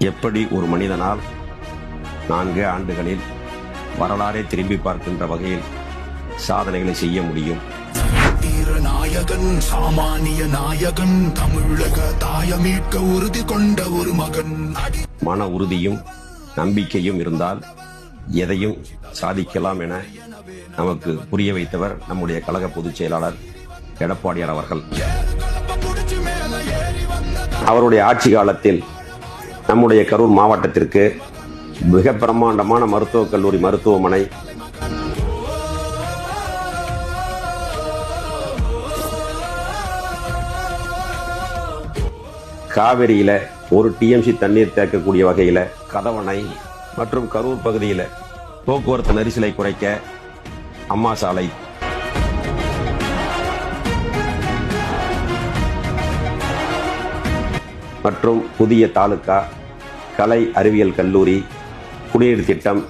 எப்படி ஒரு மனிதனால் 4 ஆண்டுகளில் வரலாறை திரும்பி பார்க்கின்ற வகையில் சாதனைகளை செய்ய முடியும்? நாயகன், சாமானிய நாயகன், தமிழக தாயமீட்க உறுதி கொண்ட ஒரு மகன். மன உறுதியும் நம்பிக்கையும் இருந்தால் எதையும் சாதிக்கலாம் என நமக்கு புரிய வைத்தவர் நம்முடைய கழக பொதுச் செயலாளர் எடப்பாடியார் அவர்கள். அவருடைய ஆட்சி காலத்தில் நம்முடைய கரூர் மாவட்டத்திற்கு மிக பிரம்மாண்டமான மருத்துவக் கல்லூரி மருத்துவமனை, காவிரியில ஒரு டிஎம்சி தண்ணீர் தேக்கக்கூடிய வகையில கதவணை மற்றும் கரூர் பகுதியில் போக்குவரத்து நெரிசலை குறைக்க அம்மா சாலை, மற்றும் புதிய தாலுகா, கலை அறிவியல் கல்லூரி, குடிநீர் திட்டம்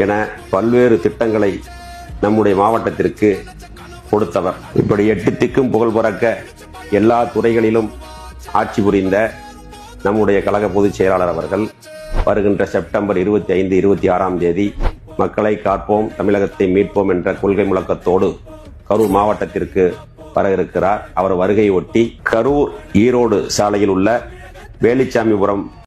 என பல்வேறு திட்டங்களை நம்முடைய மாவட்டத்திற்கு கொடுத்தவர். இப்படி 8 திக்கும் புகழ் பறக்க எல்லா துறைகளிலும் ஆட்சி புரிந்த நம்முடைய கழக பொதுச் செயலாளர் அவர்கள் வருகின்ற செப்டம்பர் 25, 26ஆம் தேதி மக்களை காப்போம், தமிழகத்தை மீட்போம் என்ற கொள்கை முழக்கத்தோடு கரூர் மாவட்டத்திற்கு வர இருக்கிறார். அவர் வருகையை ஒட்டி கரூர் ஈரோடு சாலையில் உள்ள வேலுச்சாமிபுரம்